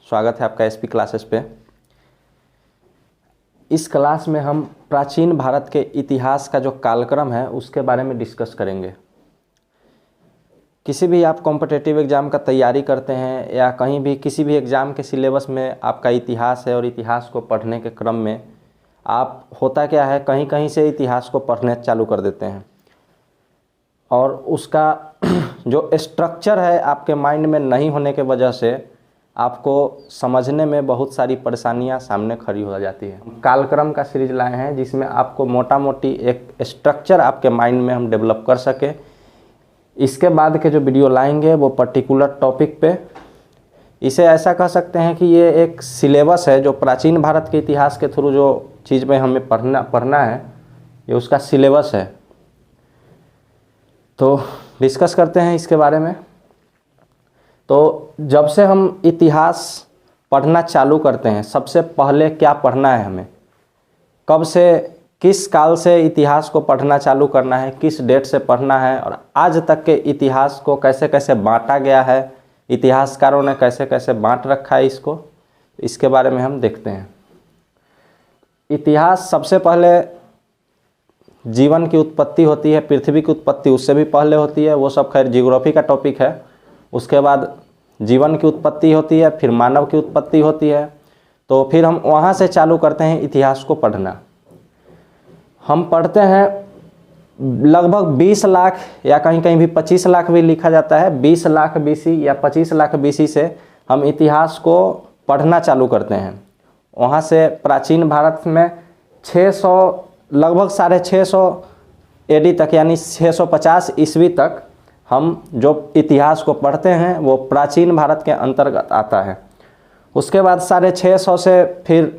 स्वागत है आपका एसपी क्लासेस पे। इस क्लास में हम प्राचीन भारत के इतिहास का जो कालक्रम है उसके बारे में डिस्कस करेंगे। किसी भी आप कॉम्पिटिटिव एग्ज़ाम का तैयारी करते हैं या कहीं भी किसी भी एग्ज़ाम के सिलेबस में आपका इतिहास है और इतिहास को पढ़ने के क्रम में आप होता क्या है, कहीं कहीं से इतिहास को पढ़ने चालू कर देते हैं और उसका जो स्ट्रक्चर है आपके माइंड में नहीं होने के वजह से आपको समझने में बहुत सारी परेशानियां सामने खड़ी हो जाती है। कालक्रम का सीरीज लाए हैं जिसमें आपको मोटा मोटी एक स्ट्रक्चर आपके माइंड में हम डेवलप कर सके। इसके बाद के जो वीडियो लाएंगे वो पर्टिकुलर टॉपिक पे, इसे ऐसा कह सकते हैं कि ये एक सिलेबस है जो प्राचीन भारत के इतिहास के थ्रू जो चीज़ में हमें पढ़ना है, ये उसका सिलेबस है। तो डिस्कस करते हैं इसके बारे में। तो जब से हम इतिहास पढ़ना चालू करते हैं, सबसे पहले क्या पढ़ना है हमें, कब से किस काल से इतिहास को पढ़ना चालू करना है, किस डेट से पढ़ना है और आज तक के इतिहास को कैसे कैसे बांटा गया है, इतिहासकारों ने कैसे कैसे बांट रखा है इसको, इसके बारे में हम देखते हैं। इतिहास सबसे पहले जीवन की उत्पत्ति होती है, पृथ्वी की उत्पत्ति उससे भी पहले होती है, वो सब खैर जियोग्राफी का टॉपिक है। उसके बाद जीवन की उत्पत्ति होती है, फिर मानव की उत्पत्ति होती है। तो फिर हम वहाँ से चालू करते हैं इतिहास को पढ़ना। हम पढ़ते हैं लगभग 20 लाख या कहीं कहीं भी 25 लाख भी लिखा जाता है, 20 लाख बीसी या 25 लाख बीसी से हम इतिहास को पढ़ना चालू करते हैं। वहाँ से प्राचीन भारत में 600 लगभग 650 एडी तक यानी 650 ईस्वी तक हम जो इतिहास को पढ़ते हैं वो प्राचीन भारत के अंतर्गत आता है। उसके बाद 650 से फिर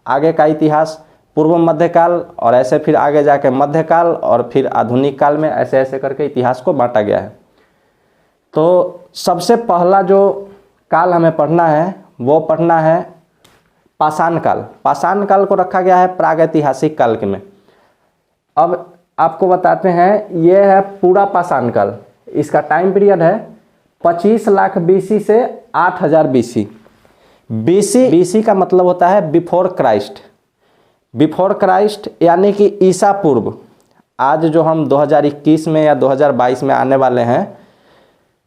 आगे का इतिहास पूर्व मध्यकाल और ऐसे फिर आगे जाके मध्यकाल और फिर आधुनिक काल में ऐसे ऐसे करके इतिहास को बांटा गया है। तो सबसे पहला जो काल हमें पढ़ना है वो पढ़ना है पाषाण काल। पाषाण काल को रखा गया है प्रागैतिहासिक काल के में। अब आपको बताते हैं ये है पूरा पाषाण काल। इसका टाइम पीरियड है 25 लाख बीसी से 8000 बीसी। बीसी का मतलब होता है बिफोर क्राइस्ट। बिफोर क्राइस्ट यानी कि ईसा पूर्व। आज जो हम 2021 में या 2022 में आने वाले हैं,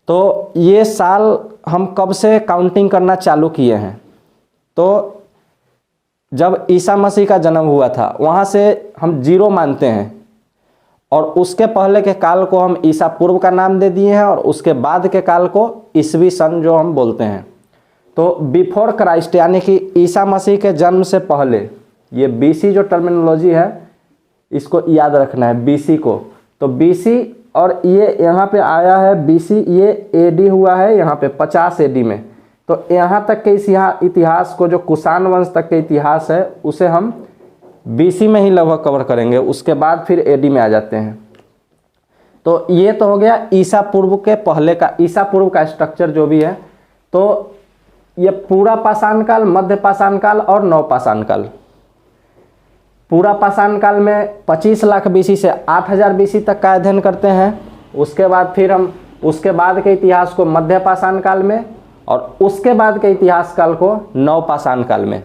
तो ये साल हम कब से काउंटिंग करना चालू किए हैं, तो जब ईसा मसीह का जन्म हुआ था वहाँ से हम 0 मानते हैं और उसके पहले के काल को हम ईसा पूर्व का नाम दे दिए हैं और उसके बाद के काल को ईसवी सन जो हम बोलते हैं। तो बिफोर क्राइस्ट यानी कि ईसा मसीह के जन्म से पहले, ये बीसी जो टर्मिनोलॉजी है इसको याद रखना है, बीसी को। तो बीसी और ये यहाँ पे आया है बीसी, ये एडी हुआ है यहाँ पे 50 एडी में। तो यहाँ तक के इस इतिहास को, जो कुषाण वंश तक के इतिहास है, उसे हम बीसी में ही लगभग कवर करेंगे। उसके बाद फिर एडी में आ जाते हैं। तो ये तो हो गया ईसा पूर्व के पहले का, ईसा पूर्व का स्ट्रक्चर जो भी है। तो ये पूरा पाषाण काल, मध्य पाषाण काल और नव पाषाण काल। पूरा पाषाण काल में 25 लाख बीसी से 8000 बीसी तक का अध्ययन करते हैं। उसके बाद फिर हम उसके बाद के इतिहास को मध्य पाषाण काल में और उसके बाद के इतिहास काल को नव पाषाण काल में।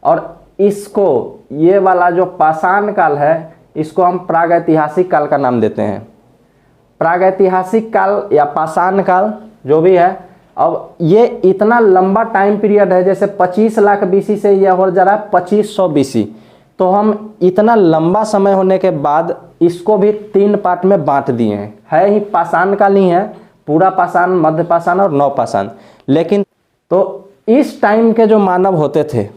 और इसको, ये वाला जो पाषाण काल है, इसको हम प्रागैतिहासिक काल का नाम देते हैं। प्रागैतिहासिक काल या पाषाण काल जो भी है। अब ये इतना लंबा टाइम पीरियड है, जैसे 25 लाख बीसी से यह हो जा रहा है 2500 बीसी। तो हम इतना लंबा समय होने के बाद इसको भी 3 पार्ट में बांट दिए हैं। है ही पाषाण काल ही है, पूरा पाषाण, मध्य पाषाण और नव पाषाण। लेकिन तो इस टाइम के जो मानव होते थे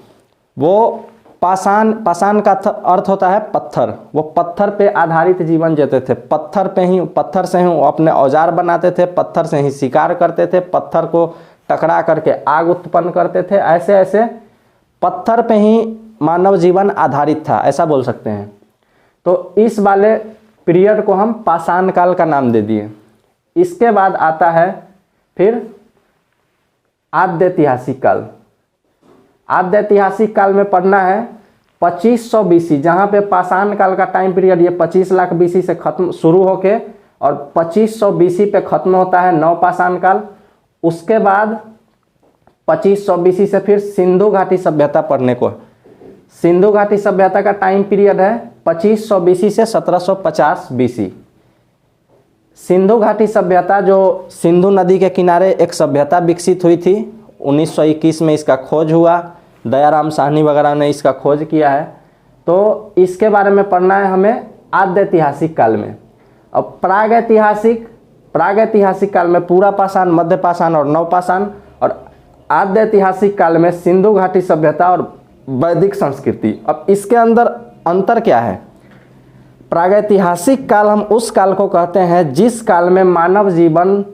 वो पाषाण का अर्थ होता है पत्थर। वो पत्थर पे आधारित जीवन जीते थे। पत्थर से ही वो अपने औजार बनाते थे, पत्थर से ही शिकार करते थे, पत्थर को टकरा करके आग उत्पन्न करते थे। ऐसे ऐसे पत्थर पे ही मानव जीवन आधारित था, ऐसा बोल सकते हैं। तो इस वाले पीरियड को हम पाषाण काल का नाम दे दिए। इसके बाद आता है फिर आद्यैतिहासिक काल। आद्यैतिहासिक काल में पढ़ना है 2500 बीसी, जहाँ पे पाषाण काल का टाइम पीरियड ये 25 लाख बीसी से खत्म शुरू होके और 2500 बीसी पे खत्म होता है नव पाषाण काल। उसके बाद 2500 बीसी से फिर सिंधु घाटी सभ्यता पढ़ने को। सिंधु घाटी सभ्यता का टाइम पीरियड है 2500 बीसी से 1750 बीसी। सिंधु घाटी सभ्यता जो सिंधु नदी के किनारे एक सभ्यता विकसित हुई थी, 1921 में इसका खोज हुआ, दयाराम साहनी वगैरह ने इसका खोज किया है। तो इसके बारे में पढ़ना है हमें आद्य ऐतिहासिक काल में। अब प्रागैतिहासिक काल में पूरा पाषाण, मध्य पाषाण और नवपाषाण, और आद्य ऐतिहासिक काल में सिंधु घाटी सभ्यता और वैदिक संस्कृति। अब इसके अंदर अंतर क्या है? प्रागैतिहासिक काल हम उस काल को कहते हैं जिस काल में मानव जीवन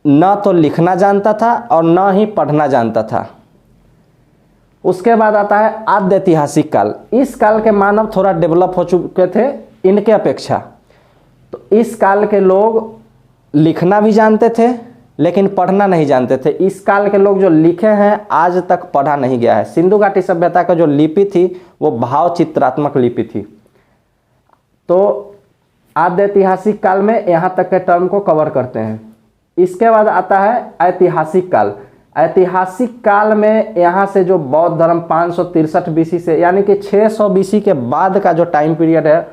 न तो लिखना जानता था और न ही पढ़ना जानता था। उसके बाद आता है आद्य ऐतिहासिक काल। इस काल के मानव थोड़ा डेवलप हो चुके थे इनके अपेक्षा। तो इस काल के लोग लिखना भी जानते थे लेकिन पढ़ना नहीं जानते थे। इस काल के लोग जो लिखे हैं आज तक पढ़ा नहीं गया है। सिंधु घाटी सभ्यता का जो लिपि थी वो भाव चित्रात्मक लिपि थी। तो आद्य ऐतिहासिक काल में यहाँ तक के टर्म को कवर करते हैं। इसके बाद आता है ऐतिहासिक काल। ऐतिहासिक काल में यहाँ से जो बौद्ध धर्म 563 बीसी से यानी कि 600 बीसी के बाद का जो टाइम पीरियड है,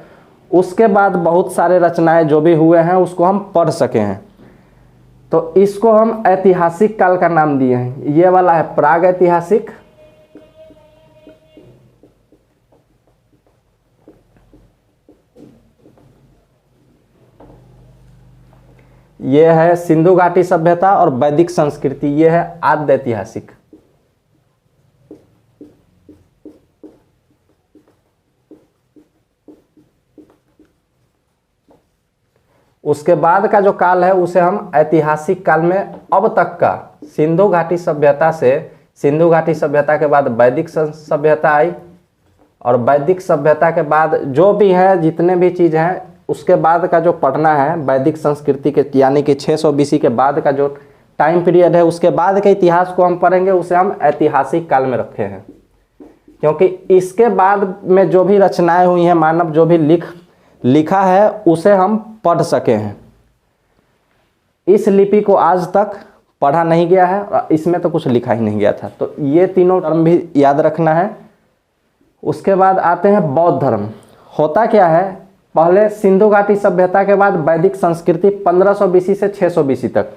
उसके बाद बहुत सारे रचनाएं जो भी हुए हैं उसको हम पढ़ सके हैं। तो इसको हम ऐतिहासिक काल का नाम दिए हैं। ये वाला है प्राग ऐतिहासिक, ये है सिंधु घाटी सभ्यता और वैदिक संस्कृति, ये है आद्य ऐतिहासिक। उसके बाद का जो काल है उसे हम ऐतिहासिक काल में अब तक का, सिंधु घाटी सभ्यता से, सिंधु घाटी सभ्यता के बाद वैदिक सभ्यता आई और वैदिक सभ्यता के बाद जो भी है जितने भी चीज़ हैं उसके बाद का जो पढ़ना है वैदिक संस्कृति के यानी कि 600 बीसी के बाद का जो टाइम पीरियड है उसके बाद के इतिहास को हम पढ़ेंगे, उसे हम ऐतिहासिक काल में रखे हैं। क्योंकि इसके बाद में जो भी रचनाएं हुई हैं, मानव जो भी लिखा है उसे हम पढ़ सके हैं। इस लिपि को आज तक पढ़ा नहीं गया है और इसमें तो कुछ लिखा ही नहीं गया था। तो ये तीनों टर्म भी याद रखना है। उसके बाद आते हैं बौद्ध धर्म। होता क्या है, पहले सिंधु घाटी सभ्यता के बाद वैदिक संस्कृति 1500 बीसी से 600 बीसी तक।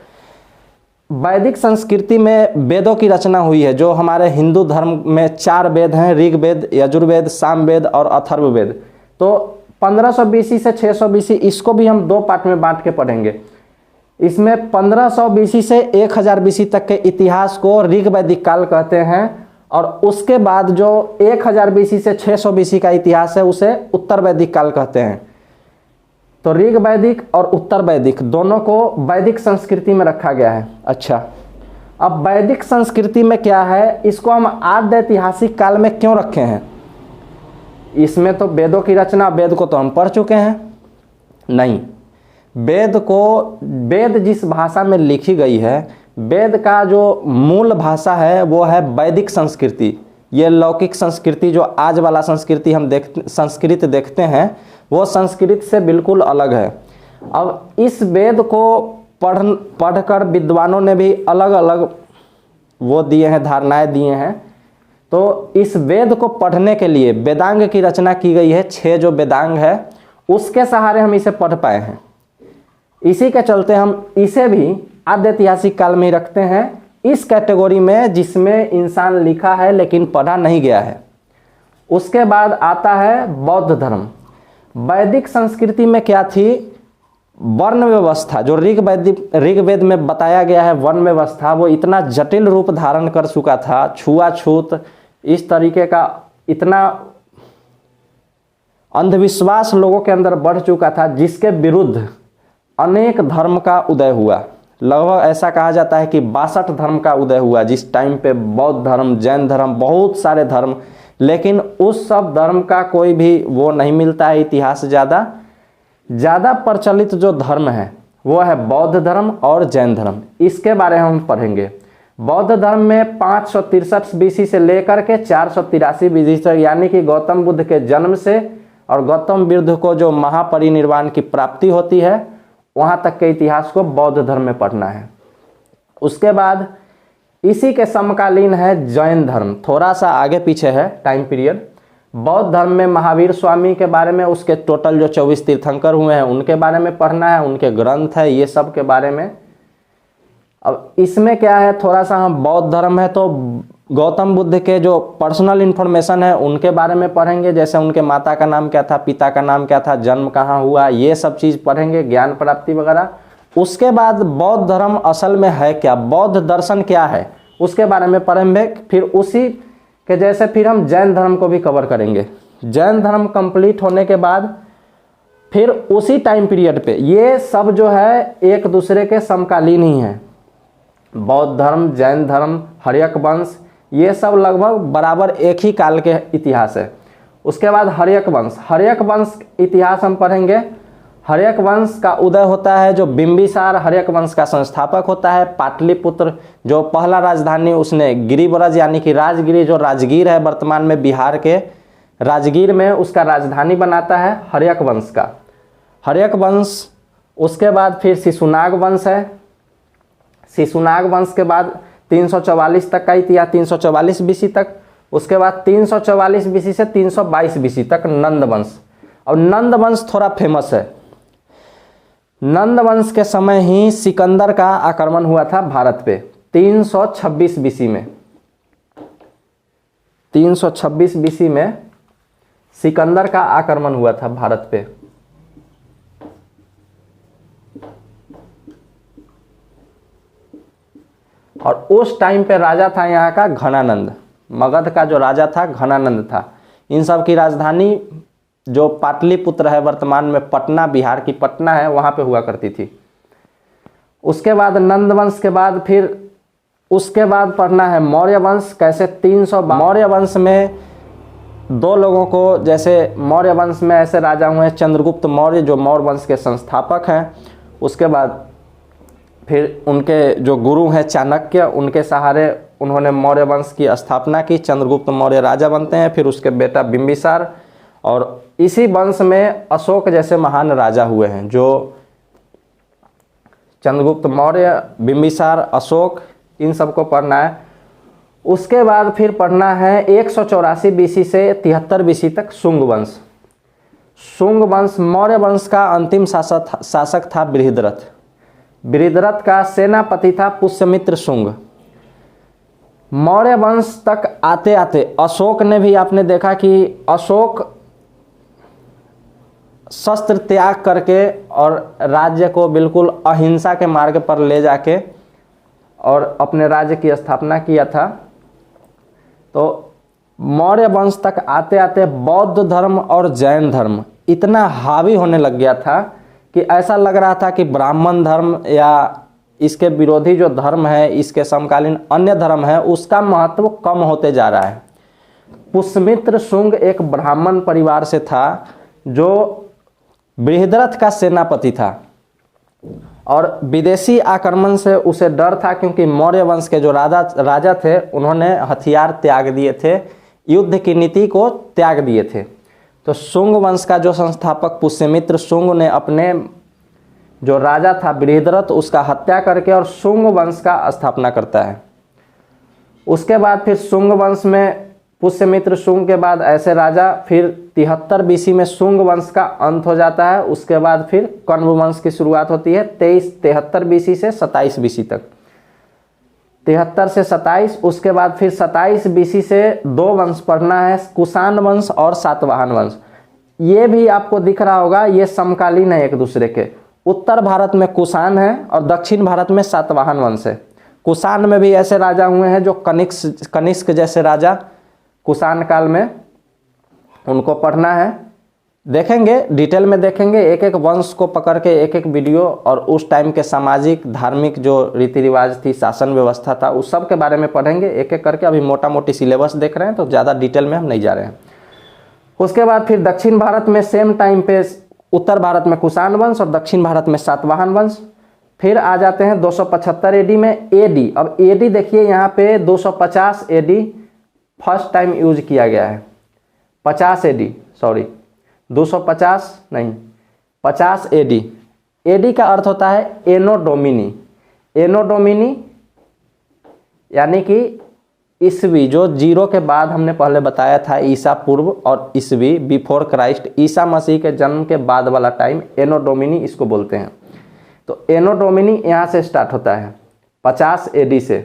वैदिक संस्कृति में वेदों की रचना हुई है। जो हमारे हिंदू धर्म में 4 वेद हैं, ऋग्वेद, यजुर्वेद, सामवेद और अथर्ववेद। तो 1500 बीसी से 600 बीसी, इसको भी हम 2 पार्ट में बांट के पढ़ेंगे। इसमें 1500 बीसी से 1000 बीसी तक के इतिहास को ऋग वैदिक काल कहते हैं और उसके बाद जो 1000 बीसी से 600 बीसी का इतिहास है उसे उत्तर वैदिक काल कहते हैं। तो ऋग वैदिक और उत्तर वैदिक दोनों को वैदिक संस्कृति में रखा गया है। अच्छा, अब वैदिक संस्कृति में क्या है, इसको हम आद्य ऐतिहासिक काल में क्यों रखे हैं? इसमें तो वेदों की रचना, वेद को तो हम पढ़ चुके हैं। नहीं, वेद जिस भाषा में लिखी गई है, वेद का जो मूल भाषा है वो है वैदिक संस्कृति। ये लौकिक संस्कृति जो आज वाला संस्कृति हम संस्कृत देखते हैं वो संस्कृत से बिल्कुल अलग है। अब इस वेद को पढ़कर विद्वानों ने भी अलग अलग वो दिए हैं, धारणाएं दिए हैं। तो इस वेद को पढ़ने के लिए वेदांग की रचना की गई है। 6 जो वेदांग है उसके सहारे हम इसे पढ़ पाए हैं। इसी के चलते हम इसे भी आद्य ऐतिहासिक काल में ही रखते हैं, इस कैटेगरी में जिसमें इंसान लिखा है लेकिन पढ़ा नहीं गया है। उसके बाद आता है बौद्ध धर्म। वैदिक संस्कृति में क्या थी, वर्ण व्यवस्था जो ऋग्वेद में बताया गया है, वर्ण व्यवस्था वो इतना जटिल रूप धारण कर चुका था, छुआछूत इस तरीके का इतना अंधविश्वास लोगों के अंदर बढ़ चुका था, जिसके विरुद्ध अनेक धर्म का उदय हुआ। लगभग ऐसा कहा जाता है कि 62 धर्म का उदय हुआ जिस टाइम पे, बौद्ध धर्म, जैन धर्म, बहुत सारे धर्म। लेकिन उस सब धर्म का कोई भी वो नहीं मिलता है इतिहास। ज़्यादा प्रचलित जो धर्म है वो है बौद्ध धर्म और जैन धर्म। इसके बारे में हम पढ़ेंगे। बौद्ध धर्म में 563 बीसी से लेकर के 483 बीसी तक, यानी कि गौतम बुद्ध के जन्म से और गौतम बुद्ध को जो महापरिनिर्वाण की प्राप्ति होती है वहाँ तक के इतिहास को बौद्ध धर्म में पढ़ना है। उसके बाद इसी के समकालीन है जैन धर्म, थोड़ा सा आगे पीछे है टाइम पीरियड। बौद्ध धर्म में महावीर स्वामी के बारे में, उसके टोटल जो 24 तीर्थंकर हुए हैं उनके बारे में पढ़ना है, उनके ग्रंथ है, ये सब के बारे में। अब इसमें क्या है, थोड़ा सा हम बौद्ध धर्म है तो गौतम बुद्ध के जो पर्सनल इन्फॉर्मेशन है उनके बारे में पढ़ेंगे, जैसे उनके माता का नाम क्या था, पिता का नाम क्या था, जन्म कहाँ हुआ, ये सब चीज़ पढ़ेंगे, ज्ञान प्राप्ति वगैरह। उसके बाद बौद्ध धर्म असल में है क्या, बौद्ध दर्शन क्या है, उसके बारे में पढ़ेंगे। फिर उसी के जैसे फिर हम जैन धर्म को भी कवर करेंगे। जैन धर्म कंप्लीट होने के बाद फिर उसी टाइम पीरियड पे, ये सब जो है एक दूसरे के समकालीन ही हैं। बौद्ध धर्म, जैन धर्म, हर्यक वंश, ये सब लगभग बराबर एक ही काल के इतिहास है। उसके बाद हर्यक वंश, हर्यक वंश इतिहास हम पढ़ेंगे। हर्यक वंश का उदय होता है, जो बिंबिसार हर्यक वंश का संस्थापक होता है। पाटलिपुत्र जो पहला राजधानी उसने गिरिब्रज यानी कि राजगिरी, जो राजगीर है वर्तमान में बिहार के राजगीर में, उसका राजधानी बनाता है हर्यक वंश का, हर्यक वंश। उसके बाद फिर शिशुनाग वंश है। शिशुनाग वंश के बाद 344 तक का इतिहास, 344 बीसी तक। उसके बाद 344 बीसी से 322 बीसी तक नंद वंश। और नंद वंश थोड़ा फेमस है। नंद वंश के समय ही सिकंदर का आक्रमण हुआ था भारत पे 326 बीसी में। 326 बीसी में सिकंदर का आक्रमण हुआ था भारत पे। और उस टाइम पे राजा था यहाँ का घनानंद, मगध का जो राजा था घनानंद था। इन सब की राजधानी जो पाटलिपुत्र है वर्तमान में पटना, बिहार की पटना है, वहाँ पे हुआ करती थी। उसके बाद नंद वंश के बाद फिर उसके बाद पढ़ना है मौर्य वंश। कैसे 300 मौर्य वंश में दो लोगों को, जैसे मौर्य वंश में ऐसे राजा हुए हैं चंद्रगुप्त मौर्य जो मौर्य वंश के संस्थापक हैं। उसके बाद फिर उनके जो गुरु हैं चाणक्य, उनके सहारे उन्होंने मौर्य वंश की स्थापना की, चंद्रगुप्त मौर्य राजा बनते हैं। फिर उसके बेटा बिंबिसार, और इसी वंश में अशोक जैसे महान राजा हुए हैं, जो चंद्रगुप्त मौर्य, बिंबिसार, अशोक, इन सबको पढ़ना है। उसके बाद फिर पढ़ना है 184 बीसी से 73 बीसी तक शुंग वंश। शुंग वंश मौर्य वंश का अंतिम शासक था बृहद्रथ। बृहद्रथ का सेनापति था पुष्यमित्र शुंग। मौर्य वंश तक आते आते अशोक ने भी, आपने देखा कि अशोक शस्त्र त्याग करके और राज्य को बिल्कुल अहिंसा के मार्ग पर ले जाके और अपने राज्य की स्थापना किया था। तो मौर्य वंश तक आते आते बौद्ध धर्म और जैन धर्म इतना हावी होने लग गया था कि ऐसा लग रहा था कि ब्राह्मण धर्म या इसके विरोधी जो धर्म है, इसके समकालीन अन्य धर्म है, उसका महत्व कम होते जा रहा है। पुष्यमित्र शुंग एक ब्राह्मण परिवार से था जो बृहद्रथ का सेनापति था, और विदेशी आक्रमण से उसे डर था क्योंकि मौर्य वंश के जो राजा थे उन्होंने हथियार त्याग दिए थे, युद्ध की नीति को त्याग दिए थे। तो शुंग वंश का जो संस्थापक पुष्यमित्र शुंग ने अपने जो राजा था बृहद्रथ, उसका हत्या करके और शुंग वंश का स्थापना करता है। उसके बाद फिर शुंग वंश में पुष्यमित्र शुंग के बाद ऐसे राजा, फिर 73 बीसी में शुंग वंश का अंत हो जाता है। उसके बाद फिर कण्व वंश की शुरुआत होती है 73 बीसी से 27 बीसी तक, 73 से 27। उसके बाद फिर 27 बीसी से दो वंश पढ़ना है, कुषाण वंश और सातवाहन वंश। ये भी आपको दिख रहा होगा, ये समकालीन है एक दूसरे के। उत्तर भारत में कुषाण है और दक्षिण भारत में सातवाहन वंश है। कुषाण में भी ऐसे राजा हुए हैं जो कनिष्क जैसे राजा कुषाण काल में, उनको पढ़ना है। देखेंगे, डिटेल में देखेंगे, एक एक वंश को पकड़ के एक एक वीडियो, और उस टाइम के सामाजिक धार्मिक जो रीति रिवाज थी, शासन व्यवस्था था, उस सब के बारे में पढ़ेंगे एक एक करके। अभी मोटा मोटी सिलेबस देख रहे हैं तो ज़्यादा डिटेल में हम नहीं जा रहे हैं। उसके बाद फिर दक्षिण भारत में सेम टाइम पे उत्तर भारत में कुषाण वंश और दक्षिण भारत में सातवाहन वंश। फिर आ जाते हैं 275 एडी में एडी। अब एडी देखिए यहाँ पे 250 एडी फर्स्ट टाइम यूज किया गया है। 50 एडी, सॉरी 250 नहीं, 50 एडी। एडी का अर्थ होता है एनो डोमिनी। एनो डोमिनी यानी कि ईस्वी, जो 0 के बाद हमने पहले बताया था ईसा पूर्व, और ईस्वी बिफोर क्राइस्ट, ईसा मसीह के जन्म के बाद वाला टाइम एनो डोमिनी इसको बोलते हैं। तो एनो डोमिनी यहाँ से स्टार्ट होता है 50 AD से।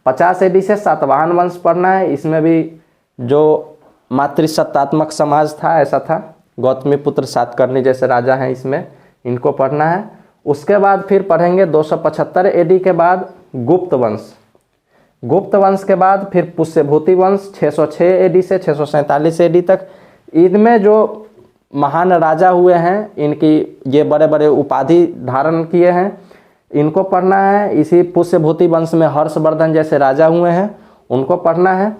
50 AD से सातवाहन वंश पढ़ना है। इसमें भी जो मातृसत्तात्मक समाज था ऐसा था, गौतमी पुत्र सातकर्णी जैसे राजा हैं इसमें, इनको पढ़ना है। उसके बाद फिर पढ़ेंगे 275 AD के बाद गुप्त वंश। गुप्त वंश के बाद फिर पुष्यभूति वंश 606 AD से 647 AD तक। इनमें जो महान राजा हुए हैं, इनकी ये बड़े बड़े उपाधि धारण किए हैं, इनको पढ़ना है। इसी पुष्यभूति वंश में हर्षवर्धन जैसे राजा हुए हैं, उनको पढ़ना है।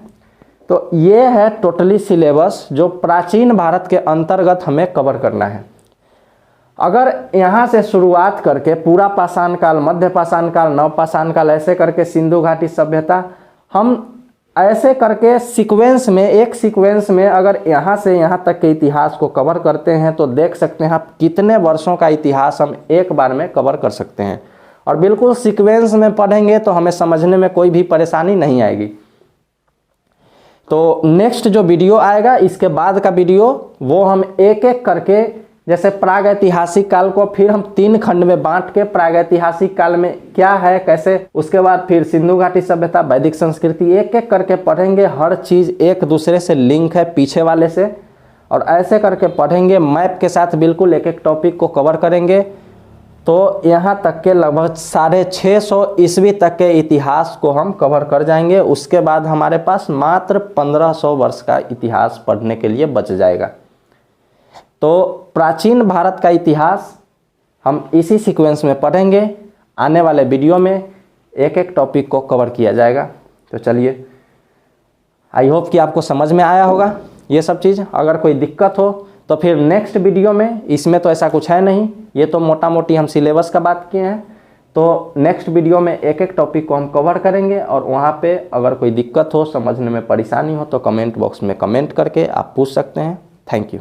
तो ये है टोटली सिलेबस जो प्राचीन भारत के अंतर्गत हमें कवर करना है। अगर यहाँ से शुरुआत करके पूरा पाषाण काल, मध्य पाषाण काल, नवपाषाण काल, ऐसे करके सिंधु घाटी सभ्यता, हम ऐसे करके सीक्वेंस में, एक सीक्वेंस में अगर यहाँ से यहाँ तक के इतिहास को कवर करते हैं तो देख सकते हैं आप कितने वर्षों का इतिहास हम एक बार में कवर कर सकते हैं। और बिल्कुल सीक्वेंस में पढ़ेंगे तो हमें समझने में कोई भी परेशानी नहीं आएगी। तो नेक्स्ट जो वीडियो आएगा, इसके बाद का वीडियो, वो हम एक एक करके, जैसे प्रागैतिहासिक काल को फिर हम 3 खंड में बांट के प्रागैतिहासिक काल में क्या है कैसे, उसके बाद फिर सिंधु घाटी सभ्यता, वैदिक संस्कृति, एक एक करके पढ़ेंगे। हर चीज़ एक दूसरे से लिंक है पीछे वाले से, और ऐसे करके पढ़ेंगे मैप के साथ, बिल्कुल एक एक टॉपिक को कवर करेंगे। तो यहाँ तक के लगभग 650 ईस्वी तक के इतिहास को हम कवर कर जाएंगे। उसके बाद हमारे पास मात्र 1500 वर्ष का इतिहास पढ़ने के लिए बच जाएगा। तो प्राचीन भारत का इतिहास हम इसी सीक्वेंस में पढ़ेंगे। आने वाले वीडियो में एक एक टॉपिक को कवर किया जाएगा। तो चलिए, आई होप कि आपको समझ में आया होगा ये सब चीज़। अगर कोई दिक्कत हो तो फिर नेक्स्ट वीडियो में, इसमें तो ऐसा कुछ है नहीं, ये तो मोटा मोटी हम सिलेबस का बात किए हैं। तो नेक्स्ट वीडियो में एक एक टॉपिक को हम कवर करेंगे, और वहाँ पे अगर कोई दिक्कत हो, समझने में परेशानी हो, तो कमेंट बॉक्स में कमेंट करके आप पूछ सकते हैं। Thank you.